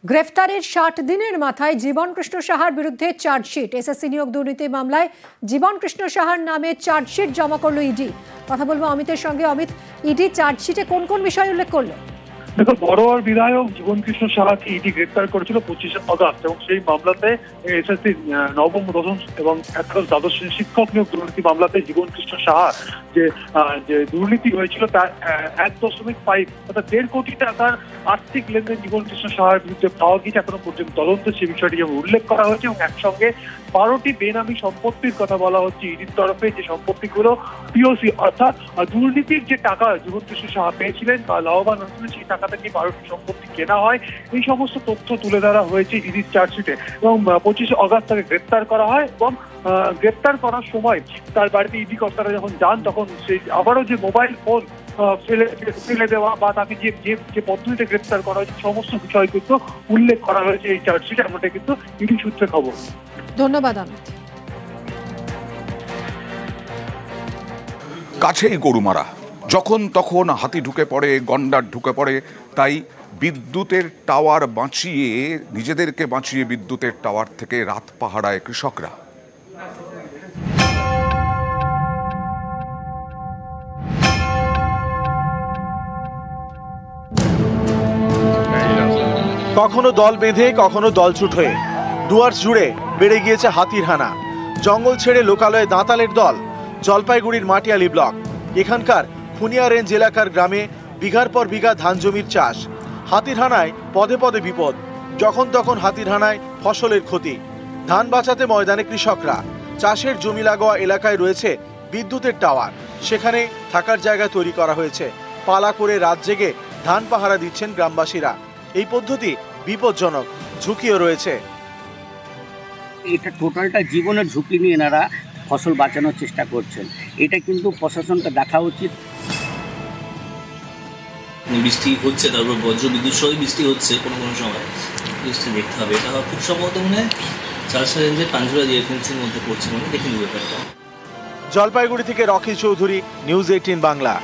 গ্রেফতারের ৬০ দিনের মাথায় জীবনকৃষ্ণ সাহার বিরুদ্ধে চার্জশিট। এসএসসি নিয়োগ দুর্নীতি মামলায় জীবনকৃষ্ণ সাহার নামে চার্জশিট জমা করলো ইডি। কথা বলবো অমিতের সঙ্গে। অমিত, ইডি চার্জশিটে কোন কোন বিষয় উল্লেখ করলো? দেখো, বড়োয়ার বিধায়ক জীবনকৃষ্ণ সাহাকে ইডি গ্রেপ্তার করেছিল ২৫ আগস্ট এবং সেই মামলাতে এসএসসি নবম, দশম এবং একাদশ, দ্বাদশ শ্রেণীর শিক্ষক নিয়োগ দুর্নীতি মামলাতে জীবনকৃষ্ণ সাহা যে দুর্নীতি হয়েছিল তার ১.৫ অর্থাৎ ১.৫ কোটি টাকার আর্থিক লেনদেন জীবনকৃষ্ণ সাহার বিরুদ্ধে পাওয়া গিয়েছে। এখনো পর্যন্ত তদন্ত সে বিষয়টি যেমন উল্লেখ করা হয়েছে এবং একসঙ্গে ১২টি বেনামি সম্পত্তির কথা বলা হচ্ছে ইডির তরফে। যে সম্পত্তিগুলো পিওসি অর্থাৎ দুর্নীতির যে টাকা জীবনকৃষ্ণ সাহা পেয়েছিলেন বা লাভবান হয়েছিলেন সেই টাকা থেকে ১২টি সম্পত্তি কেনা হয়, এই সমস্ত তথ্য তুলে ধরা হয়েছে ইডির চার্জশিটে। এবং ২৫ আগস্ট তাকে গ্রেপ্তার করা হয় এবং গ্রেপ্তার করার সময় তার বাড়িতে ইডি কর্তারা যখন যান তখন সেই আবারও যে মোবাইল ফোন ফেলে দেওয়া বা তাকে যে পদ্ধতিতে গ্রেপ্তার করা হয়েছে সমস্ত বিষয় কিন্তু উল্লেখ করা হয়েছে এই চার্জশিটে। এমনটা কিন্তু ইডি সূত্রে খবর। ধন্যবাদ অমিত। কাছেই গরুমারা, যখন তখন হাতি ঢুকে পড়ে, গন্ডার ঢুকে পড়ে। তাই বিদ্যুতের টাওয়ার বাঁচিয়ে, নিজেদেরকে বাঁচিয়ে বিদ্যুতের টাওয়ার থেকে রাত পাহারায় কৃষকরা। কখনো দল বেঁধে, কখনো দলছুট হয়ে ডুয়ার্স জুড়ে বেড়ে গিয়েছে হাতির হানা। জঙ্গল ছেড়ে লোকালয়ে দাঁতালের দল। জলপাইগুড়ির মাটিয়ালি ব্লক, এখানকার খুনিয়া রেঞ্জ এলাকার গ্রামে বিঘার পর বিঘা ধান জমির চাষ। হাতির হানায় পদে পদে বিপদ, যখন তখন হাতির হানায় ফসলের ক্ষতি। ধান বাঁচাতে ময়দানে কৃষকরা। চাষের জমি লাগোয়া এলাকায় রয়েছে বিদ্যুতের টাওয়ার, সেখানে থাকার জায়গা তৈরি করা হয়েছে। পালা করে রাত জেগে ধান পাহারা দিচ্ছেন গ্রামবাসীরা। এই পদ্ধতি বিপজ্জনক, ঝুঁকিও রয়েছে। এটা টোটালটা জীবনের ঝুঁকি নিয়ে এনারা ফসল বাঁচানোর চেষ্টা করছেন। এটা কিন্তু প্রশাসনকে দেখা উচিত। বৃষ্টি হচ্ছে, তারপর বজ্র বিদ্যুৎ সহ বৃষ্টি হচ্ছে কোনো কোনো সময়, বৃষ্টি দেখতে হবে। এটা খুব সম্ভবত মনে হয় ৪০০ রেঞ্জের পাঞ্জুরা এজেন্সির মধ্যে পড়ছে, মনে দেখে নিব ব্যাপারটা। জলপাইগুড়ি থেকে রকি চৌধুরী, নিউজ 18 বাংলা।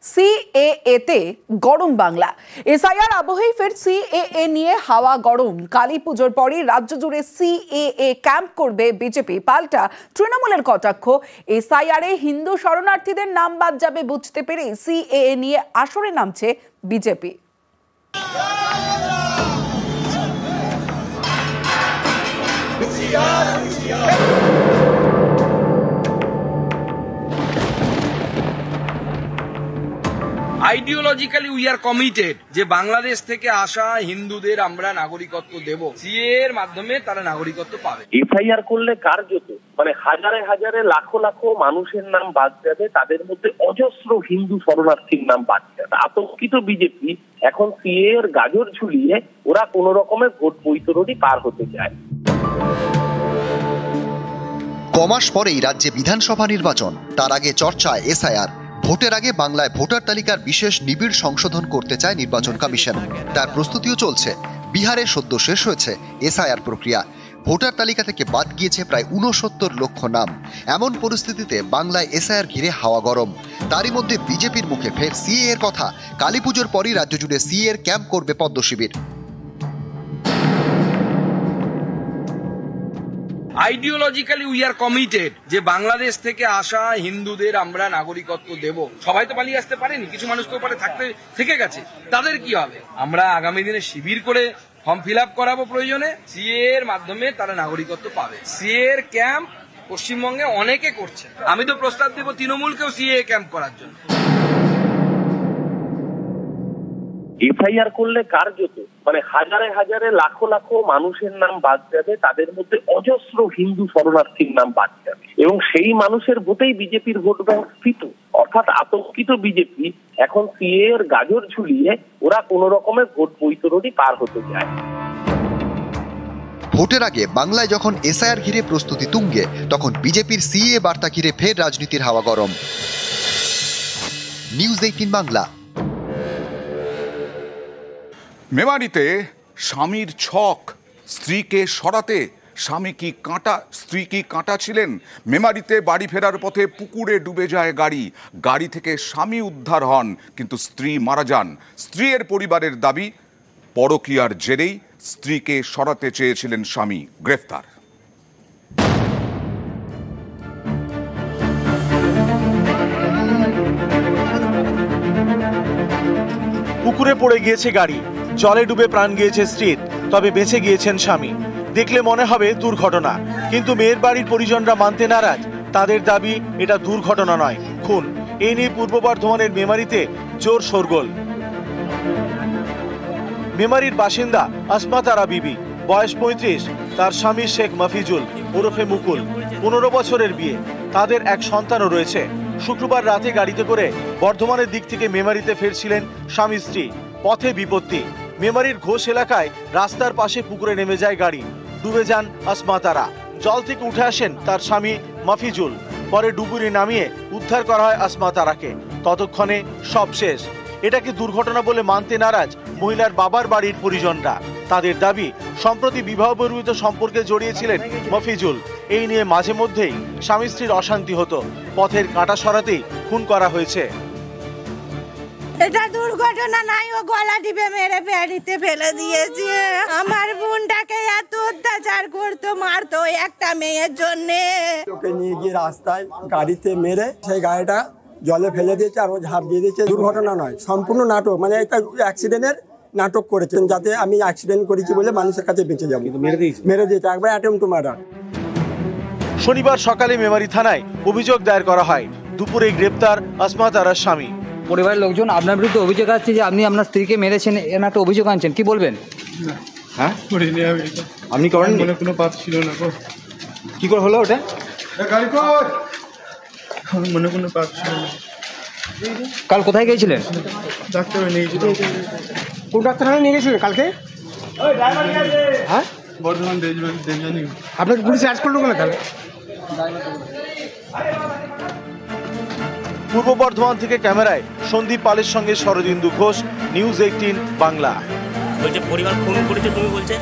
সিএএতে গরম বাংলা। এসআইআর আবহেই ফের সিএএ নিয়ে হাওয়া গরম। কালী পুজোর পরই রাজ্য জুড়ে সিএএ ক্যাম্প করবে বিজেপি। পাল্টা তৃণমূলের কটাক্ষ, এসআইআরে হিন্দু শরণার্থীদের নাম বাদ যাবে বুঝতে পেরে সিএএ নিয়ে আসরে নামছে BJP. Ideologically we are committed যে বাংলাদেশ থেকে আসা হিন্দুদের আমরা নাগরিকত্ব দেব, সিএ এর মাধ্যমে তারা নাগরিকত্ব পাবে। এফআইআর করলে কার্যত হাজারে হাজারে লাখো লাখো মানুষের নাম বাদ যাবে, তাদের মধ্যে অজস্র হিন্দু শরণার্থীর নাম বাদ যাবে। আতঙ্কিত বিজেপি এখন সিএ এর গাজর ঝুলিয়ে ওরা কোন রকমের ভোট বৈতরণী পার হতে চায়। কমাস পরেই রাজ্যে বিধানসভা নির্বাচন, তার আগে চর্চায় এসআইআর। ভোটের আগে বাংলায় ভোটার তালিকার বিশেষ নিবিড় সংশোধন করতে চায় নির্বাচন কমিশন। তার প্রস্তুতিও চলছে। বিহারে সদ্য শেষ হয়েছে এসআইআর প্রক্রিয়া। ভোটার তালিকা থেকে বাদ গিয়েছে প্রায় ৬৯ লক্ষ নাম। এমন পরিস্থিতিতে বাংলায় এসআইআর ঘিরে হাওয়া গরম। তারই মধ্যে বিজেপির মুখে ফের সিএ এর কথা। কালী পুজোর পরই রাজ্য জুড়ে সিএ এর ক্যাম্প করবে পদ্ম শিবির। আইডিওলজিক্যালি উই আর কমিটেড যে বাংলাদেশ থেকে আসা হিন্দুদের আমরা নাগরিকত্ব দেব। সবাই তো পালিয়ে আসতে পারেনি, কিছু মানুষ তো পারে থেকে গেছে, তাদের কি হবে? আমরা আগামী দিনে শিবির করে ফর্ম ফিল আপ করাবো, প্রয়োজনে সিএ এর মাধ্যমে তারা নাগরিকত্ব পাবে। সিএ এর ক্যাম্প পশ্চিমবঙ্গে অনেকে করছে, আমি তো প্রস্তাব দেব তৃণমূলকেও সিএ ক্যাম্প করার জন্য। এফআইআর করলে কার্যত হাজারে হাজারে লাখো লাখো মানুষের নাম বাদ যাবে, তাদের মধ্যে অজস্র হিন্দু শরণার্থীর নাম বাদ যাবে এবং সেই মানুষের ভোটেই বিজেপির ভোট ব্যাংক স্থিত। অর্থাৎ আতঙ্কিত বিজেপি এখন সিএ এর গাজর ঝুলিয়ে ওরা কোন রকমের ভোট বৈতরণী পার হতে চায়। ভোটের আগে বাংলায় যখন এসআইআর ঘিরে প্রস্তুতি তুঙ্গে, তখন বিজেপির সিএ বার্তা ঘিরে ফের রাজনীতির হাওয়া গরম। নিউজ 18 বাংলা। মেমারিতে স্বামীর ছক, স্ত্রীকে সরাতে স্ত্রী কি কাঁটা ছিলেন? মেমারিতে বাড়ি ফেরার পথে পুকুরে ডুবে যায় গাড়ি থেকে স্বামী উদ্ধার হন, কিন্তু স্ত্রী মারা যান। স্ত্রীর পরিবারের দাবি, পরকীয়ার জেরেই স্ত্রীকে সরাতে চেয়েছিলেন স্বামী, গ্রেফতার। পুকুরে পড়ে গিয়েছে গাড়ি, জলে ডুবে প্রাণ গিয়েছে স্ত্রীর, তবে বেঁচে গিয়েছেন স্বামী। দেখলে মনে হবে দুর্ঘটনা, কিন্তু মেয়ের বাড়ির পরিজনরা মানতে নারাজ। তাদের দাবি এটা দুর্ঘটনা নয়, খুন। এই নিয়ে পূর্ব বর্ধমানের মেমারিতে জোর শোরগোল। মেমারির বাসিন্দা আসমা তারা বিবি, বয়স 35, তার স্বামী শেখ মফিজুল ওরফে মুকুল, 15 বছরের বিয়ে। তাদের এক সন্তানও রয়েছে। শুক্রবার রাতে গাড়িতে করে বর্ধমানের দিক থেকে মেমারিতে ফিরছিলেন স্বামী স্ত্রী। পথে বিপত্তি। মেমারির ঘোষ এলাকায় রাস্তার পাশে পুকুরে নেমে যায় গাড়ি, ডুবে যান আসমা তারা। জল থেকে উঠে আসেন তার স্বামী মফিজুল। পরে ডুবুরি নামিয়ে উদ্ধার করা হয় আসমা তারাকে। ততক্ষণে সব শেষ। এটাকে দুর্ঘটনা বলে মানতে নারাজ মহিলার বাবার বাড়ির পরিজনরা। তাদের দাবি, সম্প্রতি বিবাহ বহির্ভূত সম্পর্কে জড়িয়েছিলেন মফিজুল। এই নিয়ে মাঝে মধ্যেই স্বামী স্ত্রীর অশান্তি হতো। পথের কাঁটা সরাতেই খুন করা হয়েছে। এটা দুর্ঘটনা নাই, ও গলা টিপে মেরে বাড়িতে ফেলে দিয়েছে। আমার বোনটাকে এত অত্যাচার করতো, মারতো একটা মেয়ের জন্য। ওকে নিয়ে গিয়ে রাস্তায় গাড়িতে মেরে সেই গাড়িটা জলে ফেলে দিয়েছে আর ও ঝাঁপ দিয়ে দিয়েছে। দুর্ঘটনা নয়, সম্পূর্ণ নাটক, মানে একটা অ্যাক্সিডেন্টের নাটক করেছেন, যাতে আমি অ্যাক্সিডেন্ট করেছি বলে মানুষের কাছে বেঁচে যাবো। মেরে দিয়েছে একবার, অ্যাটেম্প টু মার্ডার। শনিবার সকালে মেমারি থানায় অভিযোগ দায়ের করা হয়। দুপুরে গ্রেপ্তার আসমা তারার স্বামী। পরিবারের লোকজন আপনার বিরুদ্ধে অভিযোগ আসছে যে আপনি আপনার স্ত্রীকে মেরেছেন, এর একটা অভিযোগ আনছেন, কি বলবেন? হ্যাঁ, আপনি করেন? কোনো পাপ ছিল না। কি করে হলো ওটা? মনে কোনো পাপ ছিল না। কাল কোথায় গিয়েছিলেন? ডাক্তার নিয়ে গেছিল। কোন ডাক্তারখানায় নিয়ে গেছিলেন কালকে? হ্যাঁ, বর্ধমান দেবযানী। আপনাকে পুলিশ অ্যারেস্ট করলো কেন তাহলে? পূর্ব বর্ধমান থেকে ক্যামেরায় সন্দীপ পালের সঙ্গে শরদিন্দু ঘোষ, নিউজ 18 বাংলা। বলছে পরিবার খুন করেছে, তুমি বলছে।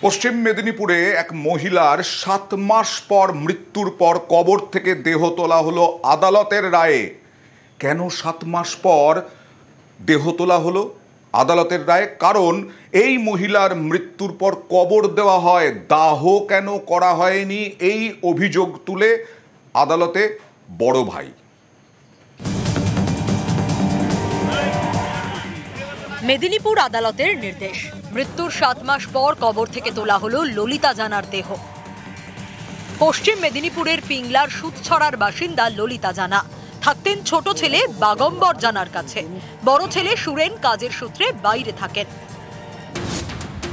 পশ্চিম মেদিনীপুরে এক মহিলার 7 মাস পর মৃত্যুর পর কবর থেকে দেহ তোলা হলো আদালতের রায়ে। কেন 7 মাস পর দেহ তোলা হলো আদালতের রায়ে? কারণ এই মহিলার মৃত্যুর পর কবর দেওয়া হয়, দাহ কেন করা হয়নি এই অভিযোগ তুলে আদালতে বড় ভাই। মেদিনীপুর আদালতের নির্দেশ, মৃত্যুর 7 মাস পর কবর থেকে তোলা হলো ললিতা জানার দেহ। পশ্চিম মেদিনীপুরের পিংলার সুতছড়ার বাসিন্দা ললিতা জানা থাকতেন ছোট ছেলে বাগম্বর জানার কাছে। বড় ছেলে সুরেন কাজের সূত্রে বাইরে থাকেন।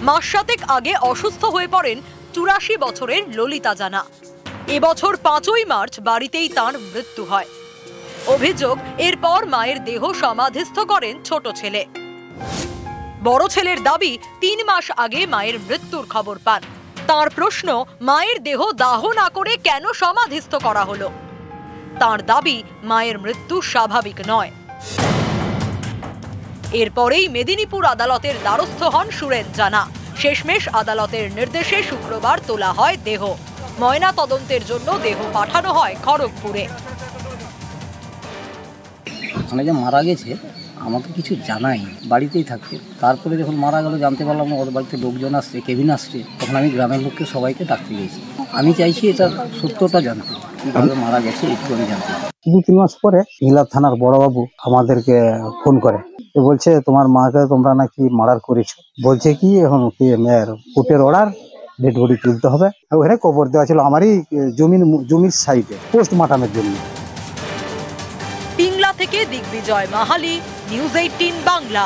মাস 7 আগে অসুস্থ হয়ে পড়েন 84 বছরের ললিতা জানা। এবছর 5ই মার্চ বাড়িতেই তাঁর মৃত্যু হয়। অভিযোগ, এরপর মায়ের দেহ সমাধিস্থ করেন ছোট ছেলে। বড় ছেলের দাবি, 3 মাস আগে মায়ের মৃত্যুর খবর পান। তার প্রশ্ন, মায়ের দেহ দাহ না করে কেন সমাধিস্থ করা হলো? তার দাবি, মায়ের মৃত্যু স্বাভাবিক নয়। এরপরেই মেদিনীপুর আদালতের দ্বারস্থ হন সুরেন জানা। শেষমেশ আদালতের নির্দেশে শুক্রবার তোলা হয় দেহ। ময়না তদন্তের জন্য দেহ পাঠানো হয় খড়গপুরে। ওখানে যে মারা গেছে আমাকে কিছু জানাই, বাড়িতেই থাকতে। তারপরে যখন মারা গেল জানতে পারলাম ওর বাড়িতে লোকজন আসছে, কেবিন আসছে, তখন আমি গ্রামের লোককে সবাইকে ডাকতে গেছি। আমি চাইছি এটার সত্যতা জানতে, কিভাবে মারা গেছে এটুকু আমি জানতে। 2-3 মাস পরে পিংলা থানার বড়বাবু আমাদেরকে ফোন করে, বলছে তোমার মাকে তোমরা নাকি মার্ডার করেছো। বলছে কি এখন কি মেয়ের কোর্টের অর্ডার, ডেড বডি তুলতে হবে। ওখানে কবর দেওয়া ছিল আমারই জমির সাইডে, পোস্টমর্টমের জন্য। পিংলা থেকে দিগ্বিজয় মাহালি, নিউজ 18 বাংলা।